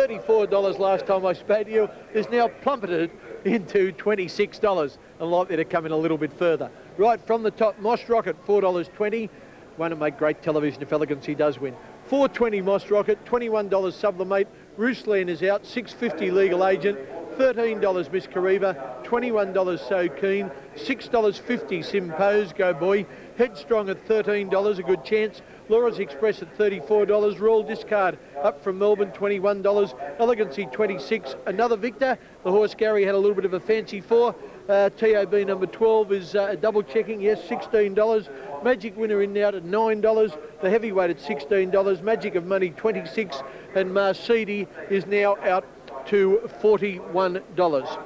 $34 last time I spoke to you, is now plummeted into $26 and likely to come in a little bit further. Right from the top, Moss Rocket, $4.20. Won't it make great television if Elegancy does win? $4.20 Moss Rocket, $21 Sublimate. Rooseland is out, $6.50 Legal Agent, $13 Miss Kariba, $21 So Keen, $6.50 Simpose, go boy. Headstrong at $13, a good chance. Laura's Express at $34. Royal Discard up from Melbourne, $21. Elegancy, $26. Another Victor. The horse Gary had a little bit of a fancy for. TOB number 12 is double checking, yes, $16. Magic Winner in now at $9. The heavyweight at $16. Magic of Money, $26. And Marcedi is now out to $41.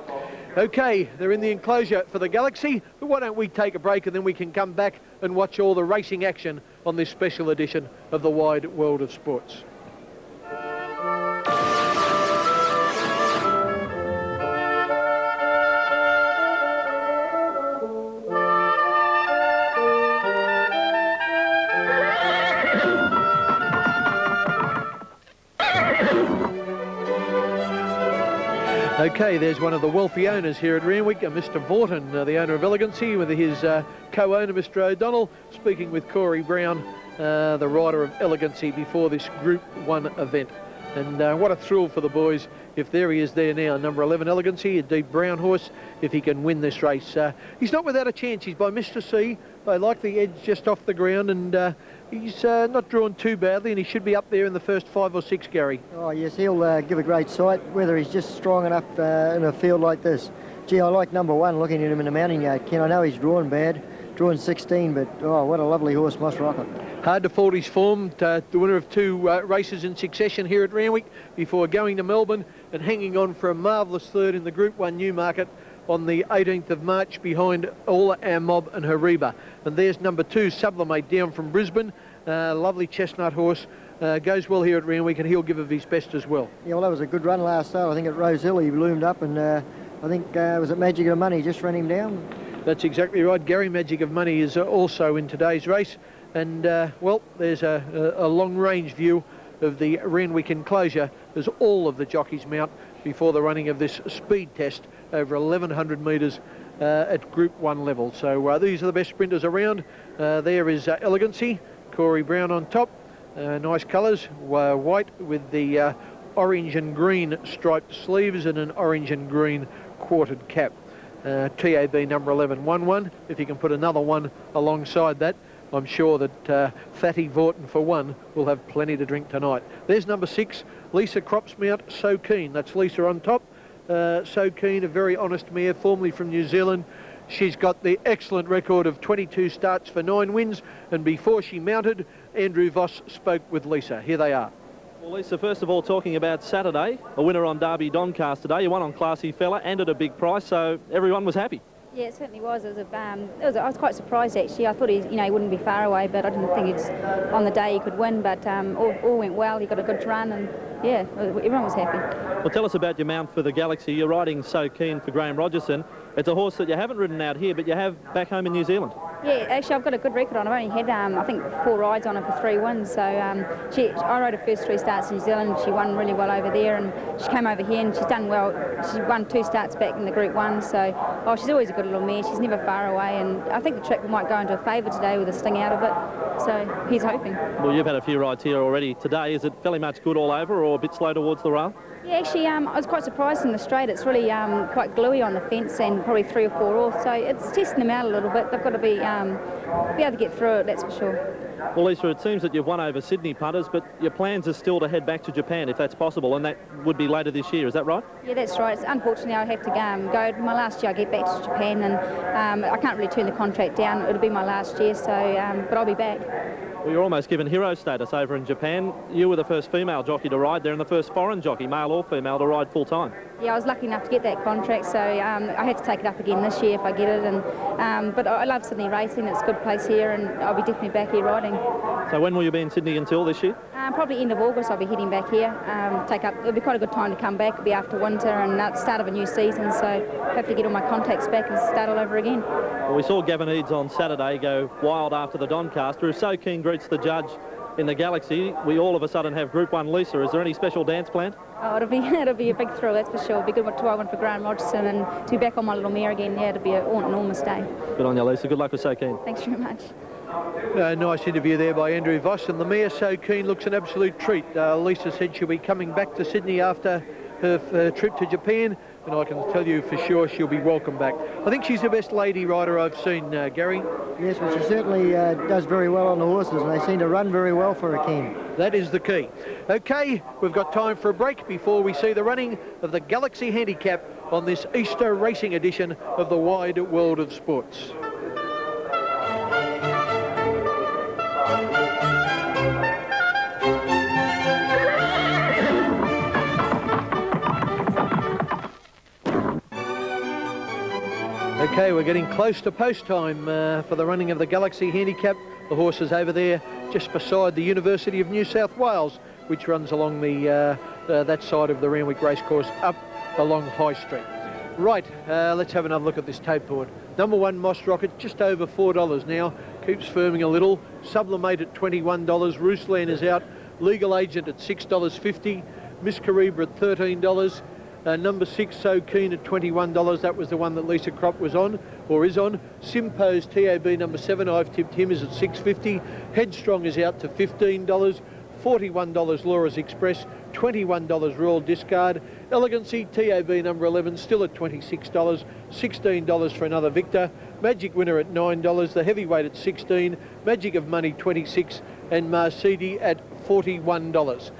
Okay, they're in the enclosure for the Galaxy, but why don't we take a break and then we can come back and watch all the racing action on this special edition of the Wide World of Sports. Okay, there's one of the wealthy owners here at Randwick, Mr. Vorton, the owner of Elegancy, with his co-owner, Mr. O'Donnell, speaking with Corey Brown, the rider of Elegancy, before this Group 1 event. And what a thrill for the boys if there he is there now, number 11 Elegancy, a deep brown horse, if he can win this race. He's not without a chance. He's by Mr. C. They like the edge just off the ground, and he's not drawn too badly, and he should be up there in the first 5 or 6, Gary. Oh, yes, he'll give a great sight, whether he's just strong enough in a field like this. Gee, I like number 1, looking at him in the mounting yard. Ken, I know he's drawn bad, drawn 16, but oh, what a lovely horse, Moss Rocket. Hard to fault his form, the winner of 2 races in succession here at Randwick before going to Melbourne and hanging on for a marvellous third in the Group 1 Newmarket on the 18th of March behind All Our Mob and Hariba. And there's number 2, Sublimate, down from Brisbane. Lovely chestnut horse. Goes well here at Randwick, and he'll give of his best as well. Yeah, well, that was a good run last start. I think at Rose Hill he loomed up, and I think was it Magic of Money just ran him down? That's exactly right. Gary Magic of Money is also in today's race. And, well, there's a long-range view of the Randwick enclosure as all of the jockeys mount before the running of this speed test over 1,100 metres at Group 1 level. So these are the best sprinters around. There is Elegancy, Corey Brown on top. Nice colours, white with the orange and green striped sleeves and an orange and green quartered cap. TAB number 11, 1-1. If you can put another one alongside that, I'm sure that Fatty Vorton, for one, will have plenty to drink tonight. There's number 6, Lisa Cropsmount, So Keen. That's Lisa on top. So Keen, a very honest mare, formerly from New Zealand. She's got the excellent record of 22 starts for 9 wins. And before she mounted, Andrew Voss spoke with Lisa. Here they are. Well, Lisa, first of all, talking about Saturday, a winner on Derby Doncaster today. You won on Classy Fella and at a big price, so everyone was happy. Yeah, it certainly was. I was quite surprised, actually. I thought he wouldn't be far away, but I didn't think on the day he could win. But all went well. He got a good run, and yeah, everyone was happy. Well, tell us about your mount for the Galaxy. You're riding So Keen for Graham Rogerson. It's a horse that you haven't ridden out here, but you have back home in New Zealand. Yeah, actually, I've got a good record on. I've only had, I think, 4 rides on her for 3 wins. So I rode her first 3 starts in New Zealand. She won really well over there, and she came over here and she's done well. She won 2 starts back in the Group 1. So, she's always a good little mare. She's never far away, and I think the track might go into a favour today with a sting out of it. So he's hoping. Well, you've had a few rides here already today. Is it fairly much good all over, or a bit slow towards the rail? Yeah, actually, I was quite surprised in the straight. It's really quite gluey on the fence, and probably 3 or 4 off. So it's testing them out a little bit. They've got to be able to get through it, that's for sure. Well, Lisa, it seems that you've won over Sydney punters, but your plans are still to head back to Japan, if that's possible, and that would be later this year. Is that right? Yeah, that's right. Unfortunately, I have to go. My last year, I get back to Japan, and I can't really turn the contract down. It'll be my last year, so but I'll be back. Well, you're almost given hero status over in Japan. You were the first female jockey to ride there and the first foreign jockey, male or female, to ride full-time. Yeah, I was lucky enough to get that contract, so I had to take it up again this year if I get it. But I love Sydney racing. It's a good place here, and I'll be definitely back here riding. So when will you be in Sydney until this year? Probably end of August I'll be heading back here. It'll be quite a good time to come back. It'll be after winter and the start of a new season, so hopefully get all my contacts back and start all over again. Well, we saw Gavin Eads on Saturday go wild after the Doncaster. If So Keen greets the judge in the Galaxy, we all of a sudden have Group 1 Lisa. Is there any special dance planned? Oh, it'll be a big thrill, that's for sure. It'll be good to win for Graham Rogerson and to be back on my little mare again. Yeah, it'll be an enormous day. Good on you, Lisa. Good luck with So Keen. Thanks very much. Nice interview there by Andrew Voss, and the mare So Keen looks an absolute treat. Lisa said she'll be coming back to Sydney after her trip to Japan, and I can tell you for sure she'll be welcome back. I think she's the best lady rider I've seen, Gary. Yes, well, she certainly does very well on the horses, and they seem to run very well for a Ken. That is the key. Okay, we've got time for a break before we see the running of the Galaxy Handicap on this Easter racing edition of the Wide World of Sports. Okay, we're getting close to post time for the running of the Galaxy Handicap. The horse is over there just beside the University of New South Wales, which runs along the that side of the Randwick racecourse up along High Street. Right, let's have another look at this tape board. Number 1 Moss Rocket, just over $4 now, keeps firming a little. Sublimate at $21, Ruslan is out, Legal Agent at $6.50, Miss Caribra at $13. Number 6, So Keen at $21. That was the one that Lisa Kropp was on, or is on. Simpose TAB number 7, I've tipped him, is at $6.50. Headstrong is out to $15. $41 Laura's Express, $21 Royal Discard. Elegancy TAB number 11 still at $26. $16 for Another Victor. Magic Winner at $9. The Heavyweight at $16. Magic of Money $26, and Marcidi at $41.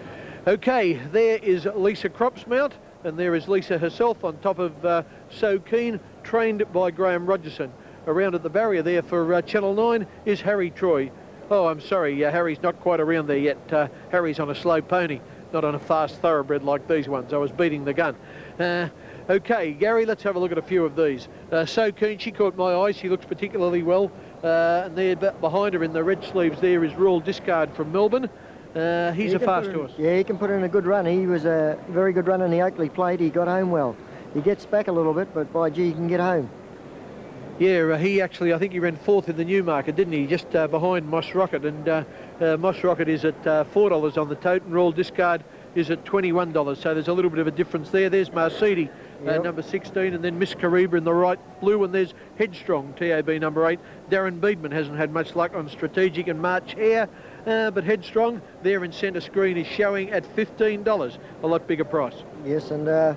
Okay, there is Lisa Kropp's mount. And there is Lisa herself on top of So Keen, trained by Graham Rogerson. Around at the barrier there for Channel 9 is Harry Troy. Oh, I'm sorry, Harry's not quite around there yet. Harry's on a slow pony, not on a fast thoroughbred like these ones. I was beating the gun. Okay, Gary, let's have a look at a few of these. So Keen, she caught my eye. She looks particularly well. And there behind her in the red sleeves there is Royal Discard from Melbourne. He's a fast horse. Yeah, he can put in a good run. He was a very good run in the Oakley Plate. He got home well. He gets back a little bit, but by gee, he can get home. Yeah, he actually, I think he ran 4th in the Newmarket, didn't he? Just behind Moss Rocket. And Moss Rocket is at $4 on the tote, and Royal Discard is at $21. So there's a little bit of a difference there. There's Marcidi, number 16, and then Miss Caribra in the right blue, and there's Headstrong, TAB number 8. Darren Beedman hasn't had much luck on Strategic and March Hare. But Headstrong there in centre screen is showing at $15, a lot bigger price. Yes, and a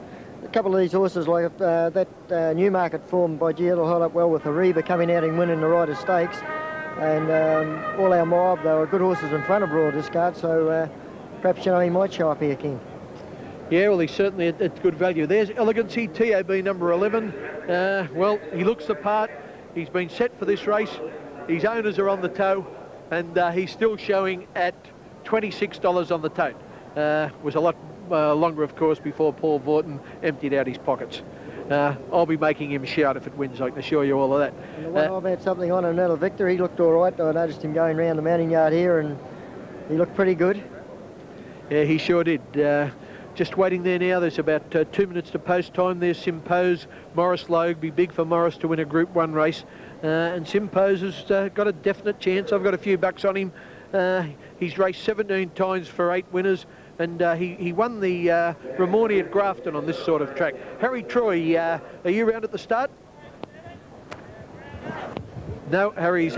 couple of these horses like that Newmarket form by G, it'll hold up well with Ariba coming out and winning the Rider Stakes. And all our mob, they were good horses in front of Royal Discard, so perhaps he might show up here, King. Yeah, well, he's certainly at good value. There's Elegancy, TAB number 11. Well, he looks the part. He's been set for this race. His owners are on the toe. And he's still showing at $26 on the tote. Was a lot longer, of course, before Paul Vorton emptied out his pockets. I'll be making him shout if it wins, I can assure you all of that. And the one I've had something on Another Victor, he looked all right. I noticed him going around the mounting yard here, and he looked pretty good. Yeah, he sure did. Just waiting there now. There's about 2 minutes to post time. There's Simpose, Morris Logue. Be big for Morris to win a Group 1 race. And Simpose has got a definite chance. I've got a few bucks on him. He's raced 17 times for 8 winners. And he won the Ramornie at Grafton on this sort of track. Harry Troy, are you around at the start? No, Harry's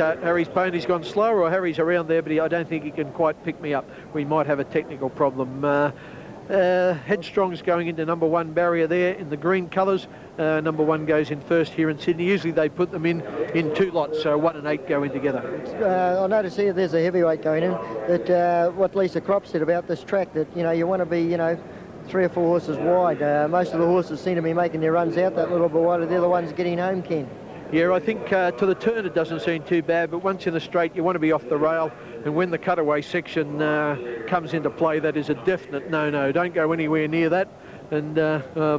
pony's gone slower, or Harry's around there, but I don't think he can quite pick me up. We might have a technical problem. Headstrong's going into number 1 barrier there in the green colours. Number 1 goes in first here in Sydney. Usually they put them in 2 lots, so 1 and 8 go in together. I notice here there's a heavyweight going in. That what Lisa Kropp said about this track, that you want to be 3 or 4 horses wide. Most of the horses seem to be making their runs out that little bit wider. They're the ones getting home, Ken. Yeah, I think to the turn it doesn't seem too bad, but once in the straight you want to be off the rail, and when the cutaway section comes into play, that is a definite no-no. Don't go anywhere near that, and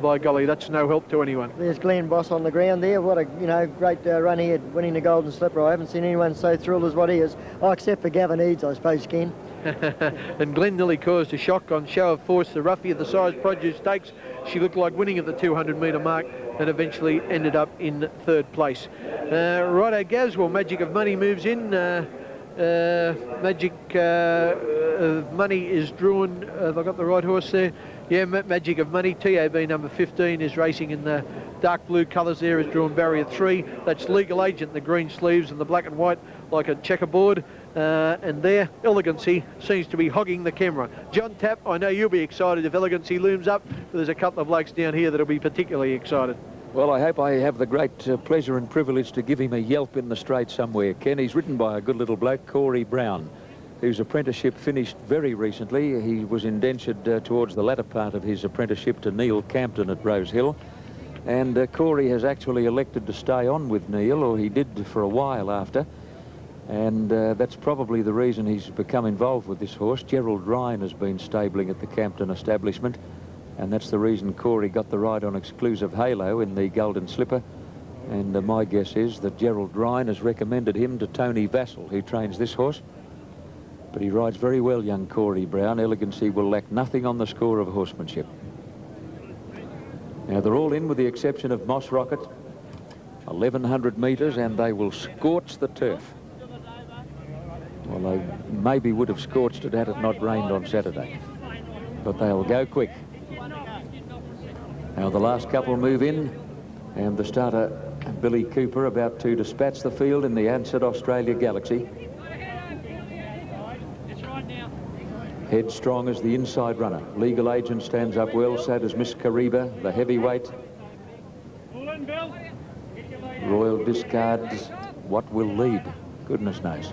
by golly, that's no help to anyone. There's Glenn Boss on the ground there. What a great run he had, winning the Golden Slipper. I haven't seen anyone so thrilled as what he is, except for Gavin Eads, I suppose, Ken. And Glenn nearly caused a shock on Show of Force, the roughie of the Size Produce Stakes. She looked like winning at the 200-metre mark and eventually ended up in 3rd place. Righto, Gaz, well, Magic of Money moves in. Magic of Money is drawn. Have I got the right horse there? Yeah, Magic of Money. TAB number 15 is racing in the dark blue colours there, is drawn barrier 3. That's Legal Agent, the green sleeves and the black and white like a checkerboard. And there, Elegancy seems to be hogging the camera. John Tapp, I know you'll be excited if Elegancy looms up, but there's a couple of blokes down here that'll be particularly excited. Well, I hope I have the great pleasure and privilege to give him a yelp in the straight somewhere, Ken. He's ridden by a good little bloke, Corey Brown, whose apprenticeship finished very recently. He was indentured towards the latter part of his apprenticeship to Neil Campton at Rose Hill. And Corey has actually elected to stay on with Neil, or he did for a while after. And that's probably the reason he's become involved with this horse. Gerald Ryan has been stabling at the Campton establishment. And that's the reason Corey got the ride on Exclusive Halo in the Golden Slipper. And my guess is that Gerald Ryan has recommended him to Tony Vassell, who trains this horse. But he rides very well, young Corey Brown. Elegancy will lack nothing on the score of horsemanship. Now, they're all in with the exception of Moss Rocket. 1,100 metres, and they will scorch the turf. Well, they maybe would have scorched it had it not rained on Saturday. But they'll go quick. Now the last couple move in, and the starter, Billy Cooper, about to dispatch the field in the Ansett Australia Galaxy. Headstrong is the inside runner. Legal Agent stands up well, so does Miss Kariba, the heavyweight. Royal Discards, what will lead? Goodness knows.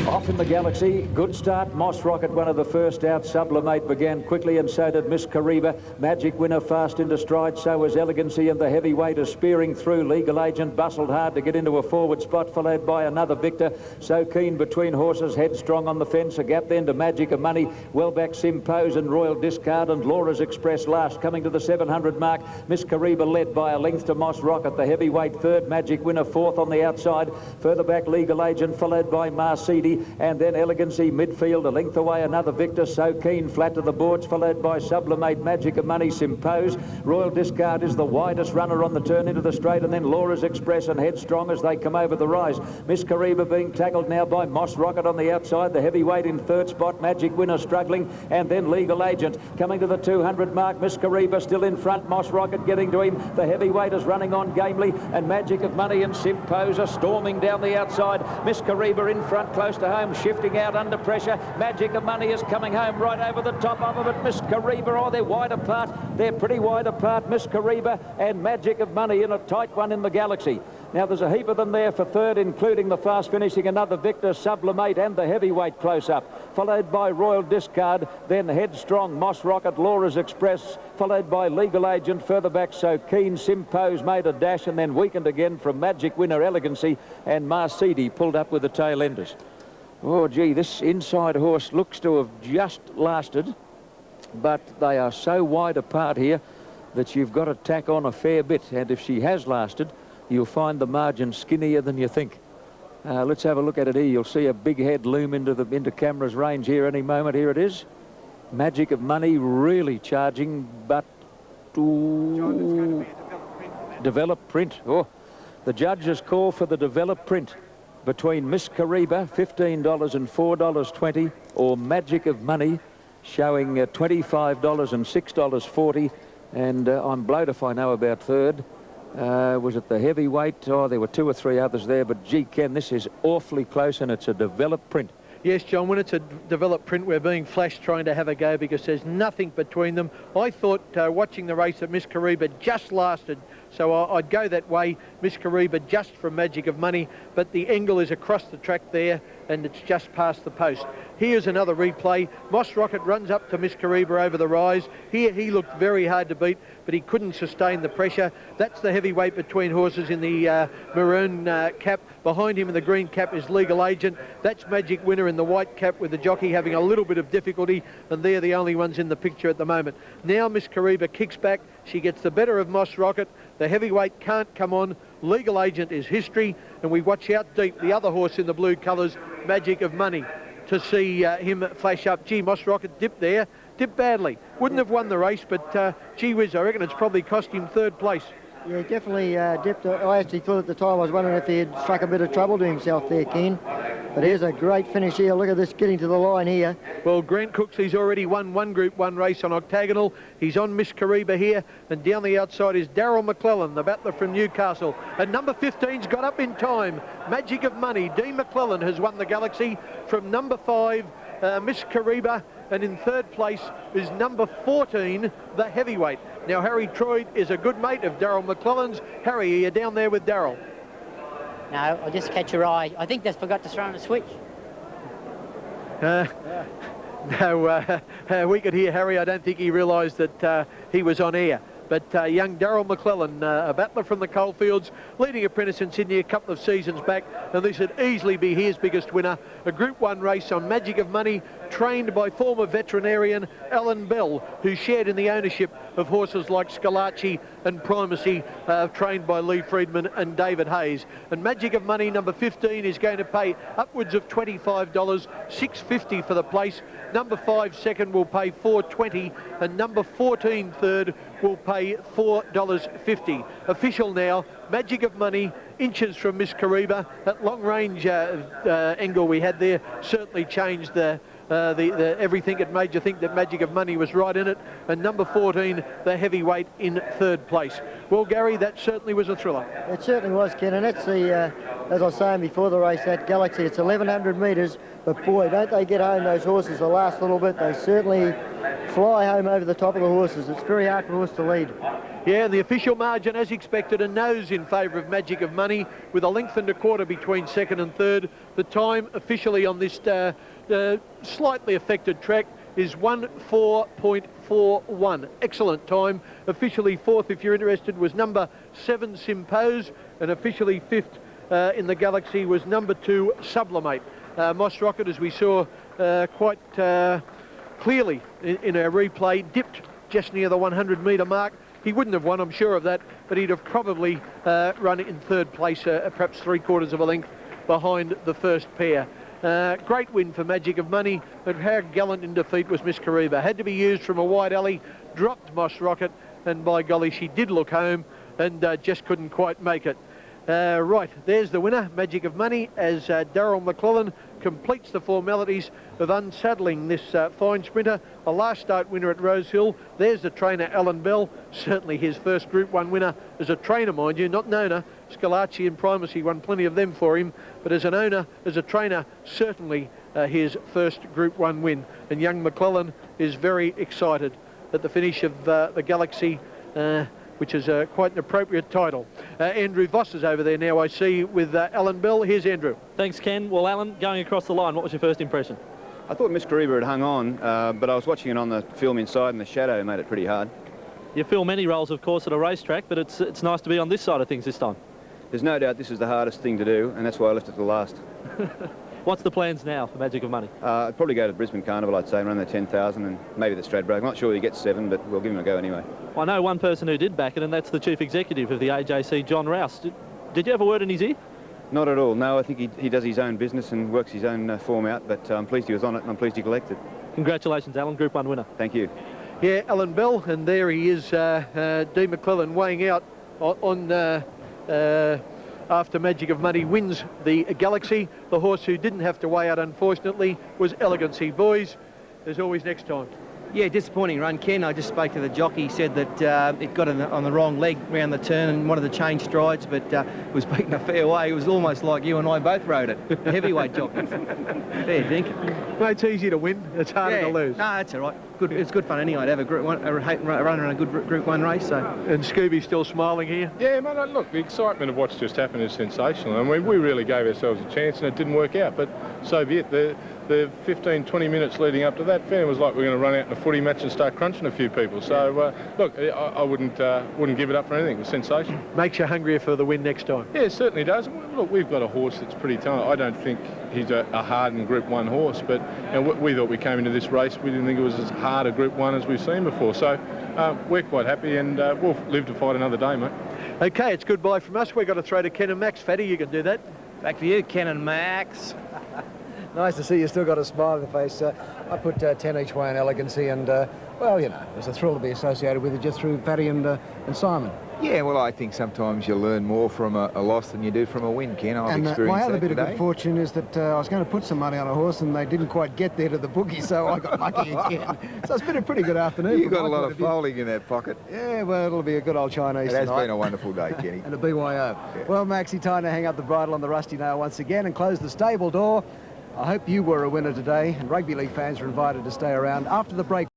Off in the Galaxy, good start. Moss Rocket, one of the first out. Sublimate began quickly, and so did Miss Kariba. Magic Winner fast into stride, so was Elegancy, and the heavyweight is spearing through. Legal Agent bustled hard to get into a forward spot, followed by another Victor. So Keen between horses, Headstrong on the fence. A gap then to Magic of Money. Well back Simpose and Royal Discard, and Laura's Express last, coming to the 700 mark. Miss Kariba led by a length to Moss Rocket. The heavyweight third, Magic Winner fourth on the outside. Further back, Legal Agent, followed by Marcidi. And then Elegancy midfield, a length away, another Victor. So Keen flat to the boards, followed by Sublimate, Magic of Money, Simpose. Royal Discard is the widest runner on the turn into the straight, and then Laura's Express and Headstrong as they come over the rise. Miss Kariba being tackled now by Moss Rocket on the outside. The heavyweight in third spot, Magic Winner struggling, and then Legal Agent coming to the 200 mark. Miss Kariba still in front, Moss Rocket getting to him. The heavyweight is running on gamely, and Magic of Money and Simpose are storming down the outside. Miss Kariba in front, close to home, shifting out under pressure. Magic of Money is coming home right over the top of it. Miss Kariba, oh, they're wide apart. They're pretty wide apart. Miss Kariba and Magic of Money in a tight one in the Galaxy. Now there's a heap of them there for third, including the fast finishing another Victor, Sublimate, and the heavyweight close up, followed by Royal Discard, then Headstrong, Moss Rocket, Laura's Express, followed by Legal Agent. Further back, So Keen, Simpose made a dash and then weakened again from Magic Winner, Elegancy, and Marcidi pulled up with the tail enders. Oh, gee, this inside horse looks to have just lasted, but they are so wide apart here that you've got to tack on a fair bit, and if she has lasted, you'll find the margin skinnier than you think. Let's have a look at it here. You'll see a big head loom into camera's range here any moment. Here it is. Magic of Money really charging, but develop print. Oh, the judges call for the develop print between Miss Kariba, $15 and $4.20, or Magic of Money, showing $25 and $6.40. And I'm blowed if I know about third. Was it the heavyweight? Oh, there were two or three others there, but gee, Ken, this is awfully close, and it's a developed print. Yes, John, when it's a developed print, we're being flashed trying to have a go because there's nothing between them. I thought watching the race that Miss Kariba just lasted, so I'd go that way, Miss Kariba just from Magic of Money, but the angle is across the track there, and it's just past the post. Here's another replay. Moss Rocket runs up to Miss Kariba over the rise. Here he looked very hard to beat, but he couldn't sustain the pressure. That's the heavyweight between horses in the maroon cap. Behind him in the green cap is Legal Agent. That's Magic Winner in the white cap, with the jockey having a little bit of difficulty, and they're the only ones in the picture at the moment. Now Miss Kariba kicks back. She gets the better of Moss Rocket. The heavyweight can't come on. Legal Agent is history, and we watch out deep the other horse in the blue colours, Magic of Money, to see him flash up. Gee, Moss Rocket dipped there, dipped badly. Wouldn't have won the race, but gee whiz, I reckon it's probably cost him third place. Yeah, definitely dipped. I actually thought at the time, I was wondering if he had struck a bit of trouble to himself there, Ken. But here's a great finish here. Look at this getting to the line here. Well, Grant Cooks, he's already won one Group 1 race on Octagonal. He's on Miss Kariba here. And down the outside is Daryl McClellan, the battler from Newcastle. And number 15's got up in time. Magic of Money. Dean McClellan has won the Galaxy from number 5, Miss Kariba. And in third place is number 14, the heavyweight. Now, Harry Troy is a good mate of Daryl McClellan's. Harry, are you down there with Daryl? No, I'll just catch your eye. I think they forgot to throw in a switch. No, we could hear Harry. I don't think he realised that he was on air. But young Daryl McClellan, a battler from the coalfields, leading apprentice in Sydney a couple of seasons back, and this would easily be his biggest winner. A Group 1 race on Magic of Money, trained by former veterinarian Alan Bell, who shared in the ownership of horses like Scalacci and Primacy, trained by Lee Friedman and David Hayes. And Magic of Money, number 15, is going to pay upwards of $25, $6.50 for the place. Number 5 second will pay $4.20, and number 14 third will pay $4.50. Official now, Magic of Money, inches from Miss Kariba. That long range angle we had there certainly changed the everything. It made you think that Magic of Money was right in it. And number 14, the heavyweight, in third place. Well, Gary, that certainly was a thriller. It certainly was, Ken, and that's the, as I was saying before the race, that Galaxy, it's 1,100 metres, but boy, don't they get home, those horses, the last little bit. They certainly fly home over the top of the horses. It's very hard for a horse to lead. Yeah, and the official margin, as expected, a nose in favour of Magic of Money, with a length and a quarter between second and third. The time officially on this slightly affected track is 1:4.41. Excellent time. Officially fourth, if you're interested, was number 7, Simpose, and officially fifth in the Galaxy was number 2, Sublimate. Moss Rocket, as we saw quite clearly in our replay, dipped just near the 100-metre mark. He wouldn't have won, I'm sure of that, but he'd have probably run in third place, perhaps 3/4 of a length behind the first pair. Great win for Magic of Money, but how gallant in defeat was Miss Kariba. Had to be used from a wide alley, dropped Moss Rocket, and by golly, she did look home and just couldn't quite make it. Right, there's the winner, Magic of Money, as Daryl McClellan completes the formalities of unsaddling this fine sprinter, a last start winner at Rosehill. There's the trainer, Alan Bell, certainly his first Group 1 winner as a trainer, mind you, not an owner. Scalacci and Primacy won plenty of them for him, but as an owner, as a trainer, certainly his first Group 1 win. And young McClellan is very excited at the finish of the Galaxy, which is quite an appropriate title. Andrew Voss is over there now, I see, with Alan Bell. Here's Andrew. Thanks, Ken. Well, Alan, going across the line, what was your first impression? I thought Miss Kariba had hung on, but I was watching it on the film inside, and the shadow made it pretty hard. You film many roles, of course, at a racetrack, but it's nice to be on this side of things this time. There's no doubt this is the hardest thing to do, and that's why I left it to last. What's the plans now for Magic of Money? I'd probably go to Brisbane Carnival, I'd say, run the 10,000 and maybe the Stradbroke. I'm not sure he gets 7, but we'll give him a go anyway. Well, I know one person who did back it, and that's the chief executive of the AJC, John Rouse. Did you have a word in his ear? Not at all, no. I think he does his own business and works his own form out, but I'm pleased he was on it and I'm pleased he collected. Congratulations, Alan, Group 1 winner. Thank you. Yeah, Alan Bell, and there he is, Dean McClellan weighing out on after Magic of Money wins the Galaxy. The horse who didn't have to weigh out, unfortunately, was Elegancy. Boys, there's always next time. Yeah, disappointing run, Ken. I just spoke to the jockey. He said that it got on the wrong leg round the turn and wanted to change strides, but was beaten a fair way. It was almost like you and I both rode it. The heavyweight jockey. Fair dink. No, it's easy to win. It's harder to lose. No, that's all right. Good. It's good fun anyway to have a Group 1, run in a good Group 1 race. So. And Scooby's still smiling here. Yeah, mate, look, the excitement of what's just happened is sensational. I mean, we really gave ourselves a chance and it didn't work out, but so be it. The 15, 20 minutes leading up to that, it was like we're going to run out in a footy match and start crunching a few people. So, look, I wouldn't give it up for anything. It was sensational. Makes you hungrier for the win next time. Yeah, it certainly does. Look, we've got a horse that's pretty talented. I don't think he's a hardened Group 1 horse, but we thought we came into this race, we didn't think it was as hard a Group 1 as we've seen before. So, we're quite happy and we'll live to fight another day, mate. OK, it's goodbye from us. We've got to throw to Ken and Max. Fatty, you can do that. Back for you, Ken and Max. Nice to see you still got a smile on the face. I put 10 each way in Elegancy, and well, you know, it was a thrill to be associated with it just through Paddy and Simon. Yeah, well, I think sometimes you learn more from a loss than you do from a win, Ken. I've And experienced my other that bit today. of good fortune is that I was going to put some money on a horse and they didn't quite get there to the bookie, so I got lucky again. So it's been a pretty good afternoon. You've got a lot of folding in that pocket. Yeah, well, it'll be a good old Chinese It has tonight. been a wonderful day, Kenny. And a BYO. Yeah. Well, Maxie, time to hang up the bridle on the Rusty Nail once again and close the stable door. I hope you were a winner today, and rugby league fans are invited to stay around after the break.